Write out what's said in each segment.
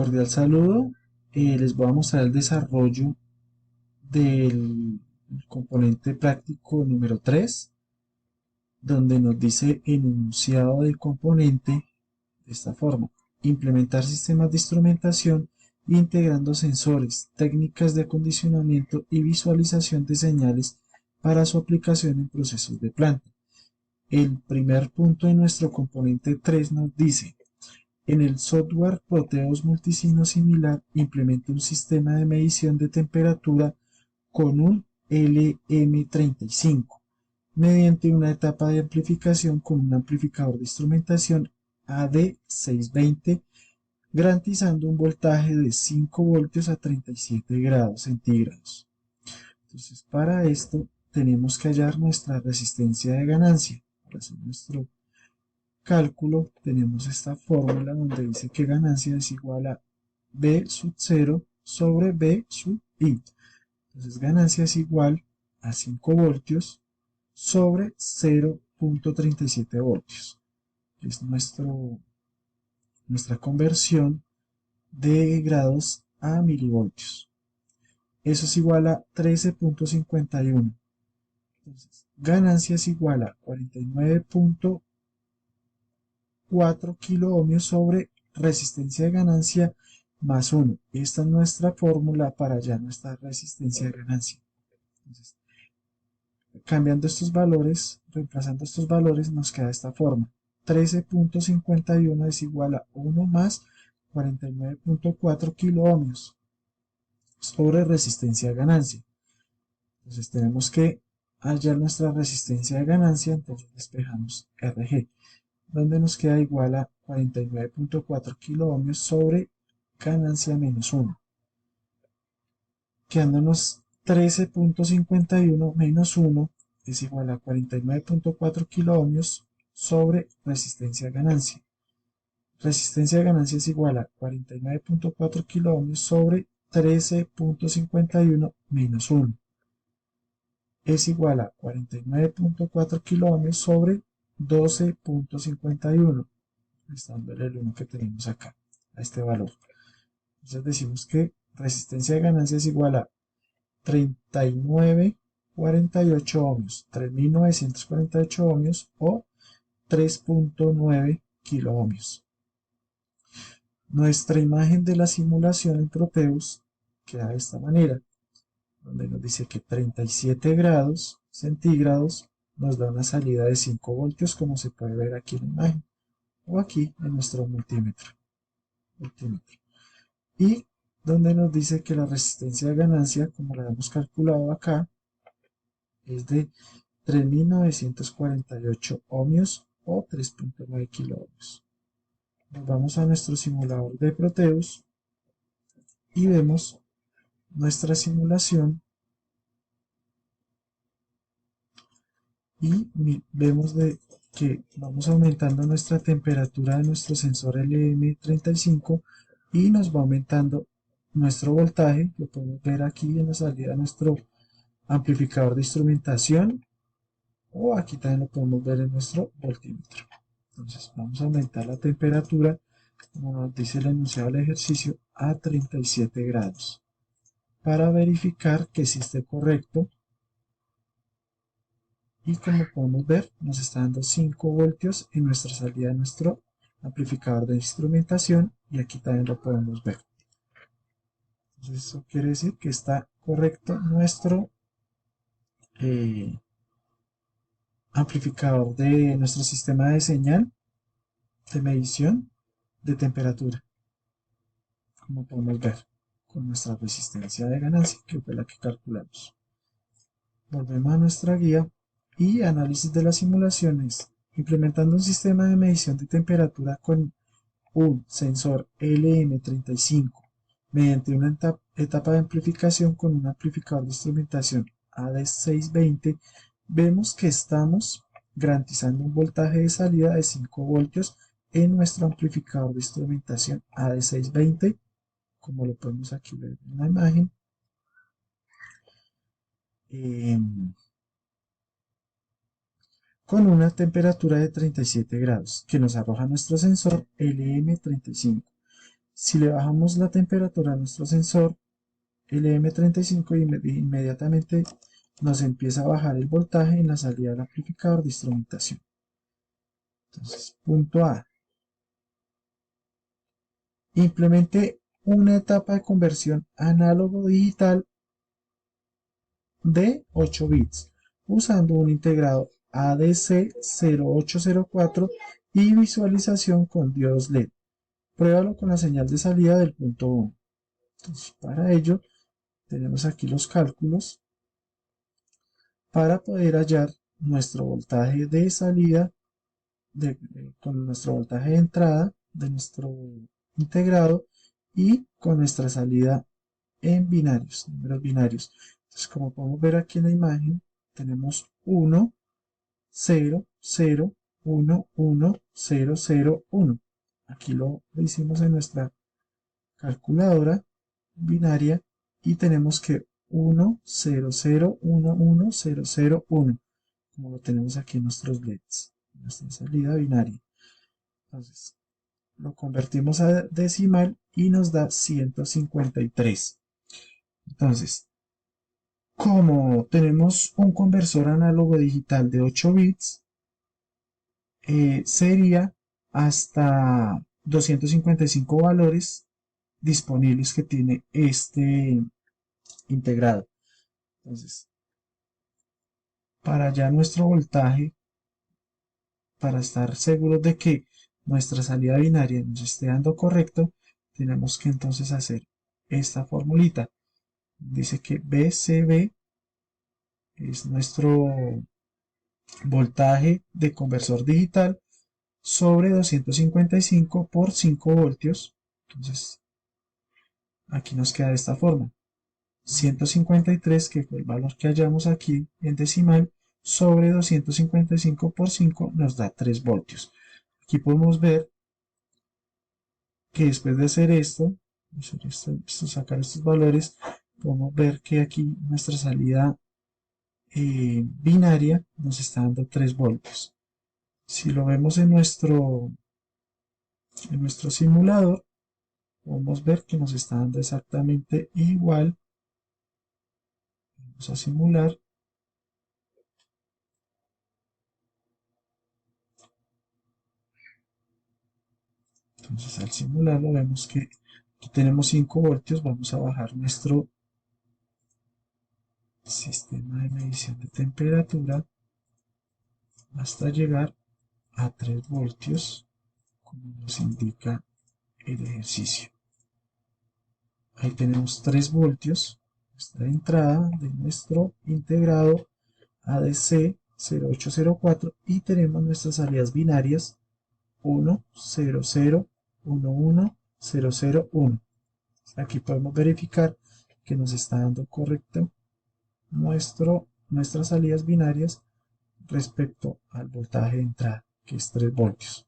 Cordial saludo. Les voy a mostrar el desarrollo del componente práctico número 3, donde nos dice el enunciado del componente de esta forma: implementar sistemas de instrumentación integrando sensores, técnicas de acondicionamiento y visualización de señales para su aplicación en procesos de planta. El primer punto de nuestro componente 3 nos dice: en el software Proteus Multisigno Similar implementa un sistema de medición de temperatura con un LM35 mediante una etapa de amplificación con un amplificador de instrumentación AD620, garantizando un voltaje de 5 voltios a 37 grados centígrados. Entonces, para esto tenemos que hallar nuestra resistencia de ganancia. Para hacer nuestro cálculo tenemos esta fórmula donde dice que ganancia es igual a B sub 0 sobre B sub I. Entonces ganancia es igual a 5 voltios sobre 0.37 voltios. Es nuestra conversión de grados a milivoltios. Eso es igual a 13.51. Entonces ganancia es igual a 49.4 kilo ohmios sobre resistencia de ganancia más 1. Esta es nuestra fórmula para hallar nuestra resistencia de ganancia. Entonces, cambiando estos valores, reemplazando estos valores, nos queda esta forma: 13.51 es igual a 1 más 49.4 kilo ohmios sobre resistencia de ganancia. Entonces tenemos que hallar nuestra resistencia de ganancia, entonces despejamos RG, donde nos queda igual a 49.4 kilo ohmios sobre ganancia menos 1, quedándonos 13.51 menos 1 es igual a 49.4 kilo ohmios sobre resistencia de ganancia. Resistencia de ganancia es igual a 49.4 kilo ohmios sobre 13.51 menos 1. Es igual a 49.4 kilo ohmios sobre 12.51, restándole el 1 que tenemos acá, a este valor. Entonces decimos que resistencia de ganancia es igual a 3948 ohmios, 3948 ohmios o 3.9 kilo ohmios. Nuestra imagen de la simulación en Proteus queda de esta manera, donde nos dice que 37 grados centígrados nos da una salida de 5 voltios, como se puede ver aquí en la imagen, o aquí en nuestro multímetro. Y donde nos dice que la resistencia de ganancia, como la hemos calculado acá, es de 3948 ohmios o 3.9 kilo ohmios. Nos vamos a nuestro simulador de Proteus y vemos nuestra simulación y vemos que vamos aumentando nuestra temperatura de nuestro sensor LM35 y nos va aumentando nuestro voltaje. Lo podemos ver aquí en la salida de nuestro amplificador de instrumentación, o aquí también lo podemos ver en nuestro voltímetro. Entonces vamos a aumentar la temperatura, como nos dice el enunciado del ejercicio, a 37 grados para verificar que sí esté correcto. Y como podemos ver, nos está dando 5 voltios en nuestra salida de nuestro amplificador de instrumentación, y aquí también lo podemos ver. Entonces eso quiere decir que está correcto nuestro amplificador de nuestro sistema de señal de medición de temperatura, como podemos ver, con nuestra resistencia de ganancia, que fue la que calculamos. Volvemos a nuestra guía y análisis de las simulaciones. Implementando un sistema de medición de temperatura con un sensor LM35 mediante una etapa de amplificación con un amplificador de instrumentación AD620, vemos que estamos garantizando un voltaje de salida de 5 voltios en nuestro amplificador de instrumentación AD620, como lo podemos aquí ver en la imagen. Con una temperatura de 37 grados que nos arroja nuestro sensor LM35. Si le bajamos la temperatura a nuestro sensor LM35, inmediatamente nos empieza a bajar el voltaje en la salida del amplificador de instrumentación. Entonces, punto A. Implemente una etapa de conversión análogo-digital de 8 bits usando un integrado ADC0804 y visualización con diodos LED. Pruébalo con la señal de salida del punto 1. Entonces, para ello, tenemos aquí los cálculos para poder hallar nuestro voltaje de salida con nuestro voltaje de entrada de nuestro integrado y con nuestra salida en binarios, números binarios. Entonces, como podemos ver aquí en la imagen, tenemos 1, 0, 0, 1, 1, 0, 0, 1. Aquí lo hicimos en nuestra calculadora binaria y tenemos que 1, 0, 0, 1, 1, 0, 0, 1, como lo tenemos aquí en nuestros LEDs, en nuestra salida binaria. Entonces, lo convertimos a decimal y nos da 153. Entonces, como tenemos un conversor análogo digital de 8 bits, sería hasta 255 valores disponibles que tiene este integrado. Entonces, para ya nuestro voltaje, para estar seguros de que nuestra salida binaria nos esté dando correcto, tenemos que entonces hacer esta formulita. Dice que BCB es nuestro voltaje de conversor digital sobre 255 por 5 voltios. Entonces, aquí nos queda de esta forma. 153, que fue el valor que hallamos aquí en decimal, sobre 255 por 5 nos da 3 voltios. Aquí podemos ver que después de hacer esto, sacar estos valores, podemos ver que aquí nuestra salida binaria nos está dando 3 voltios. Si lo vemos en nuestro simulador, podemos ver que nos está dando exactamente igual. Vamos a simular. Entonces al simularlo vemos que aquí tenemos 5 voltios. Vamos a bajar nuestro sistema de medición de temperatura hasta llegar a 3 voltios, como nos indica el ejercicio. Ahí tenemos 3 voltios, nuestra entrada de nuestro integrado ADC0804 y tenemos nuestras salidas binarias 1, 0, 0, 1, 1, 0, 0, 1. Aquí podemos verificar que nos está dando correcto nuestras salidas binarias respecto al voltaje de entrada, que es 3 voltios.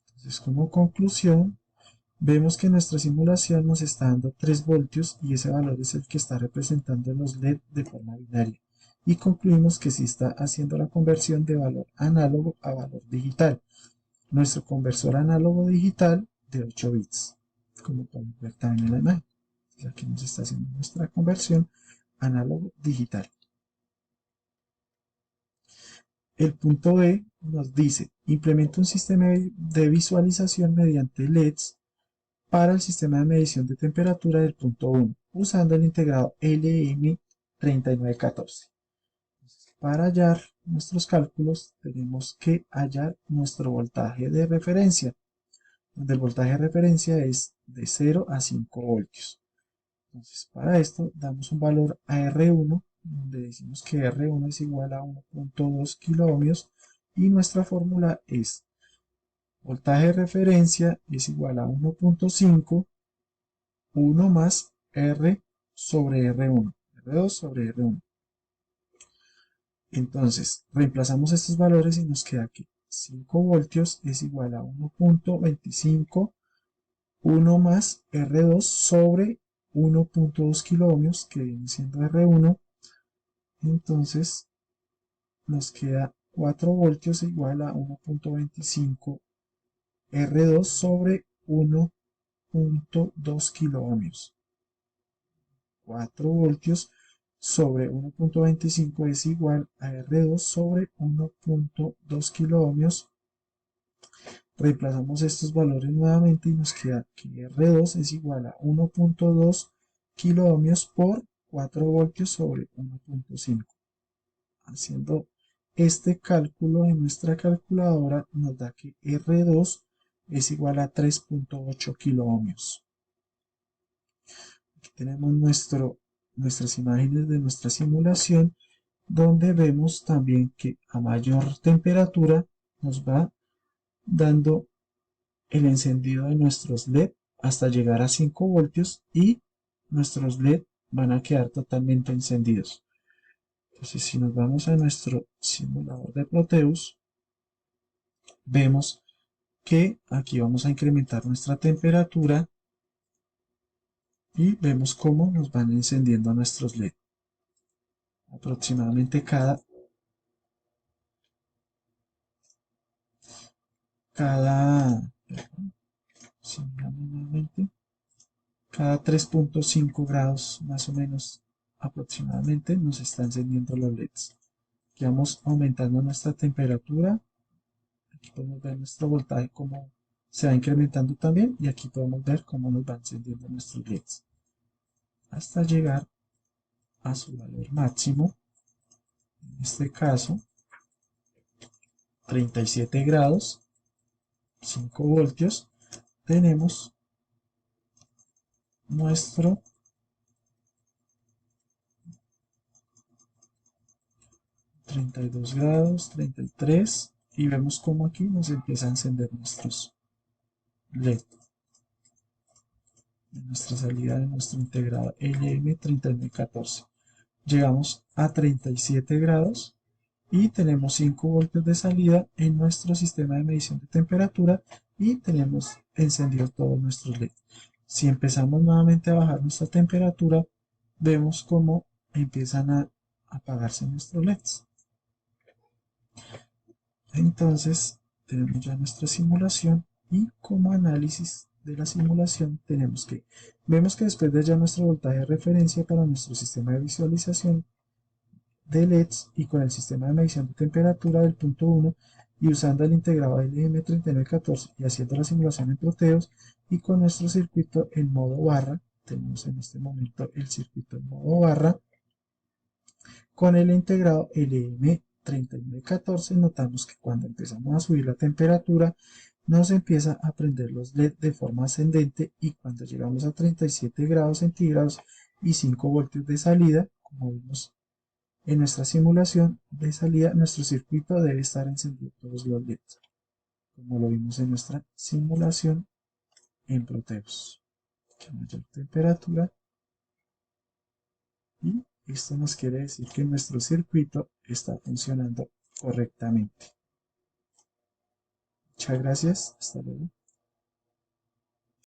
Entonces, como conclusión, vemos que nuestra simulación nos está dando 3 voltios y ese valor es el que está representando en los LED de forma binaria. Y concluimos que sí está haciendo la conversión de valor análogo a valor digital. Nuestro conversor análogo digital de 8 bits, como podemos ver también en la imagen. Entonces aquí nos está haciendo nuestra conversión análogo digital. El punto B nos dice, implementa un sistema de visualización mediante LEDs para el sistema de medición de temperatura del punto 1, usando el integrado LM3914. Para hallar nuestros cálculos, tenemos que hallar nuestro voltaje de referencia, donde el voltaje de referencia es de 0 a 5 voltios. Entonces, para esto, damos un valor a R1, donde decimos que R1 es igual a 1.2 kiloohmios, y nuestra fórmula es voltaje de referencia es igual a 1.5, 1 más R sobre R1, R2 sobre R1. Entonces, reemplazamos estos valores y nos queda que 5 voltios es igual a 1.25, 1 más R2 sobre 1.2 kiloohmios, que viene siendo R1. Entonces, nos queda 4 voltios igual a 1.25 R2 sobre 1.2 kiloohmios. 4 voltios sobre 1.25 es igual a R2 sobre 1.2 kiloohmios. Reemplazamos estos valores nuevamente y nos queda que R2 es igual a 1.2 kiloohmios por 4 voltios sobre 1.5. Haciendo este cálculo en nuestra calculadora nos da que R2 es igual a 3.8 kiloohmios. Aquí tenemos nuestras imágenes de nuestra simulación, donde vemos también que a mayor temperatura nos va dando el encendido de nuestros LED hasta llegar a 5 voltios y nuestros LED van a quedar totalmente encendidos. Entonces, si nos vamos a nuestro simulador de Proteus, vemos que aquí vamos a incrementar nuestra temperatura y vemos cómo nos van encendiendo nuestros LED. Aproximadamente cada 3.5 grados más o menos aproximadamente nos está encendiendo los LEDs. Aquí vamos aumentando nuestra temperatura. Aquí podemos ver nuestro voltaje cómo se va incrementando también y aquí podemos ver cómo nos va encendiendo nuestros LEDs hasta llegar a su valor máximo. En este caso 37 grados, 5 voltios. Tenemos nuestro 32 grados, 33 y vemos como aquí nos empieza a encender nuestros LED en nuestra salida de nuestro integrado LM3914. Llegamos a 37 grados y tenemos 5 voltios de salida en nuestro sistema de medición de temperatura y tenemos encendidos todos nuestros LED. Si empezamos nuevamente a bajar nuestra temperatura, vemos cómo empiezan a apagarse nuestros LEDs. Entonces tenemos ya nuestra simulación y como análisis de la simulación vemos que después de ya nuestro voltaje de referencia para nuestro sistema de visualización de LEDs y con el sistema de medición de temperatura del punto 1 y usando el integrado LM3914 y haciendo la simulación en Proteus y con nuestro circuito en modo barra, tenemos en este momento el circuito en modo barra, con el integrado LM3914 notamos que cuando empezamos a subir la temperatura nos empieza a prender los LED de forma ascendente y cuando llegamos a 37 grados centígrados y 5 voltios de salida, como vimos en nuestra simulación de salida, nuestro circuito debe estar encendido todos los LEDs, como lo vimos en nuestra simulación en Proteus. Que mayor temperatura y esto nos quiere decir que nuestro circuito está funcionando correctamente. Muchas gracias, hasta luego.